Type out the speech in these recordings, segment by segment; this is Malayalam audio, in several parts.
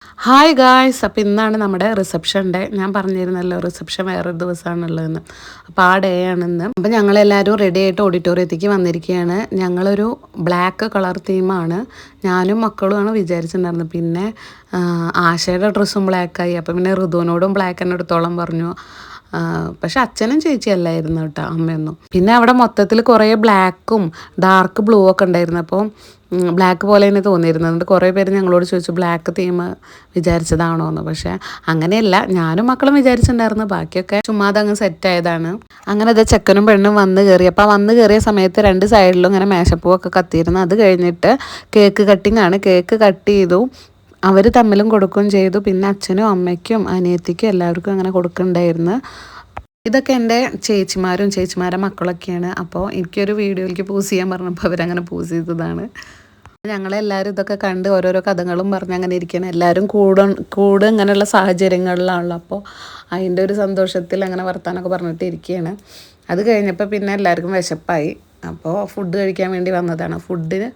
ഹായ് ഗായ്സ്, അപ്പോൾ ഇന്നാണ് നമ്മുടെ റിസപ്ഷൻ ഡേ. ഞാൻ പറഞ്ഞിരുന്നല്ലോ റിസപ്ഷൻ വേറൊരു ദിവസമാണുള്ളതെന്ന്. അപ്പോൾ ആ ഡേ ആണിന്ന്. അപ്പോൾ ഞങ്ങളെല്ലാവരും റെഡി ആയിട്ട് ഓഡിറ്റോറിയത്തേക്ക് വന്നിരിക്കുകയാണ്. ഞങ്ങളൊരു ബ്ലാക്ക് കളർ തീമാണ് ഞാനും മക്കളുമാണ് വിചാരിച്ചിട്ടുണ്ടായിരുന്നത്. പിന്നെ ആശയുടെ ഡ്രസ്സും ബ്ലാക്കായി. അപ്പോൾ പിന്നെ ഋതുവിനോടും ബ്ലാക്ക് തന്നെ എടുത്തോളം പറഞ്ഞു. പക്ഷെ അച്ഛനും ചേച്ചിയല്ലായിരുന്നു കേട്ടോ, അമ്മയൊന്നും. പിന്നെ അവിടെ മൊത്തത്തിൽ കുറേ ബ്ലാക്കും ഡാർക്ക് ബ്ലൂ ഒക്കെ ഉണ്ടായിരുന്നു. അപ്പോൾ ബ്ലാക്ക് പോലെ തന്നെ തോന്നിയിരുന്നത്. എന്നിട്ട് കുറേ പേര് ഞങ്ങളോട് ചോദിച്ചു ബ്ലാക്ക് തീം വിചാരിച്ചതാണോ എന്ന്. പക്ഷേ അങ്ങനെയല്ല, ഞാനും മക്കളും വിചാരിച്ചിട്ടുണ്ടായിരുന്നു. ബാക്കിയൊക്കെ ചുമ്മാതെ അങ്ങ് സെറ്റായതാണ്. അങ്ങനെ അത് ചെക്കനും പെണ്ണും വന്ന് കയറി. അപ്പോൾ വന്ന് കയറിയ സമയത്ത് രണ്ട് സൈഡിലും ഇങ്ങനെ മേശപ്പൂവൊക്കെ കത്തിയിരുന്നു. അത് കഴിഞ്ഞിട്ട് കേക്ക് കട്ടിങ് ആണ്. കേക്ക് കട്ട് ചെയ്തു. അവർ തമ്മിലും കൊടുക്കുകയും ചെയ്തു. പിന്നെ അച്ഛനും അമ്മയ്ക്കും അനിയത്തിക്കും എല്ലാവർക്കും അങ്ങനെ കൊടുക്കുന്നുണ്ടായിരുന്നു. ഇതൊക്കെ എൻ്റെ ചേച്ചിമാരെ മക്കളൊക്കെയാണ്. അപ്പോൾ എനിക്കൊരു വീഡിയോയിലേക്ക് പോസ് ചെയ്യാൻ പറഞ്ഞപ്പോൾ അവരങ്ങനെ പോസ് ചെയ്തതാണ്. ഞങ്ങളെല്ലാവരും ഇതൊക്കെ കണ്ട് ഓരോരോ കഥകളും പറഞ്ഞ് അങ്ങനെ ഇരിക്കുകയാണ്. എല്ലാവരും കൂടെ ഇങ്ങനെയുള്ള സാഹചര്യങ്ങളിലാണല്ലോ. അപ്പോൾ അതിൻ്റെ ഒരു സന്തോഷത്തിൽ അങ്ങനെ വർത്താനമൊക്കെ പറഞ്ഞിട്ട് ഇരിക്കുകയാണ്. അത് കഴിഞ്ഞപ്പോൾ പിന്നെ എല്ലാവർക്കും വിശപ്പായി. അപ്പോൾ ഫുഡ് കഴിക്കാൻ വേണ്ടി വന്നതാണ്. ഫുഡിന്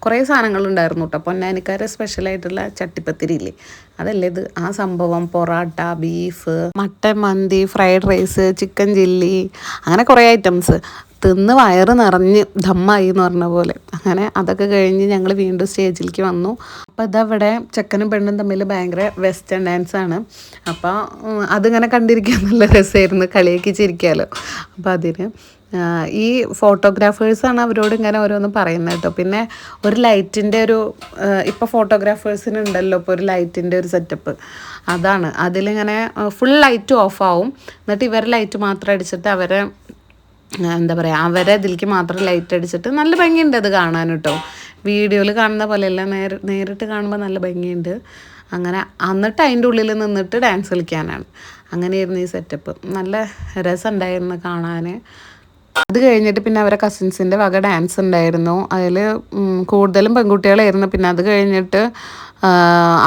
കുറേ സാധനങ്ങളുണ്ടായിരുന്നു കേട്ടോ. പൊന്നാനിക്കാരെ സ്പെഷ്യലായിട്ടുള്ള ചട്ടിപ്പത്തിരി ഇല്ലേ, അതല്ലേ ഇത്. ആ സംഭവം പൊറാട്ട, ബീഫ്, മട്ടൻ മന്തി, ഫ്രൈഡ് റൈസ്, ചിക്കൻ ചില്ലി, അങ്ങനെ കുറേ ഐറ്റംസ്. തിന്ന് വയറ് നിറഞ്ഞ് ദമ്മായി എന്ന് പറഞ്ഞ പോലെ. അങ്ങനെ അതൊക്കെ കഴിഞ്ഞ് ഞങ്ങൾ വീണ്ടും സ്റ്റേജിലേക്ക് വന്നു. അപ്പോൾ ഇതവിടെ ചെക്കനും പെണ്ണും തമ്മിൽ ഭയങ്കര വെസ്റ്റേൺ ഡാൻസാണ്. അപ്പോൾ അതിങ്ങനെ കണ്ടിരിക്കാൻ നല്ല രസമായിരുന്നു, കളിയാക്കി ചിരിക്കാമല്ലോ. അപ്പോൾ അതിന് ഈ ഫോട്ടോഗ്രാഫേഴ്സാണ് അവരോട് ഇങ്ങനെ ഓരോന്ന് പറയുന്നത് കേട്ടോ. പിന്നെ ഒരു ലൈറ്റിൻ്റെ ഒരു ഇപ്പോൾ ഫോട്ടോഗ്രാഫേഴ്സിനുണ്ടല്ലോ ഇപ്പോൾ ഒരു ലൈറ്റിൻ്റെ ഒരു സെറ്റപ്പ്, അതാണ്. അതിലിങ്ങനെ ഫുൾ ലൈറ്റ് ഓഫാവും. എന്നിട്ട് ഇവർ ലൈറ്റ് മാത്രം അടിച്ചിട്ട് അവരെ ഇതിലേക്ക് മാത്രം ലൈറ്റ് അടിച്ചിട്ട് നല്ല ഭംഗിയുണ്ട് അത് കാണാൻ കേട്ടോ. വീഡിയോയിൽ കാണുന്ന പോലെയല്ല, നേരിട്ട് കാണുമ്പോൾ നല്ല ഭംഗിയുണ്ട്. അങ്ങനെ എന്നിട്ട് അതിൻ്റെ ഉള്ളിൽ നിന്നിട്ട് ഡാൻസ് കളിക്കാനാണ്. അങ്ങനെയായിരുന്നു ഈ സെറ്റപ്പ്. നല്ല രസമുണ്ടായിരുന്നു കാണാൻ. അത് കഴിഞ്ഞിട്ട് പിന്നെ അവരെ കസിൻസിൻ്റെ വക ഡാൻസ് ഉണ്ടായിരുന്നു. അതിൽ കൂടുതലും പെൺകുട്ടികളായിരുന്നു. പിന്നെ അത് കഴിഞ്ഞിട്ട്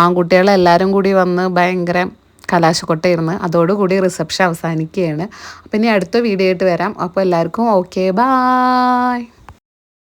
ആൺകുട്ടികളെല്ലാവരും കൂടി വന്ന് ഭയങ്കര കലാശക്കൊട്ടായിരുന്നു. അതോടുകൂടി റിസപ്ഷൻ അവസാനിക്കുകയാണ്. അപ്പം ഇനി അടുത്ത വീഡിയോ ആയിട്ട് വരാം. അപ്പോൾ എല്ലാവർക്കും ഓക്കെ, ബായ്.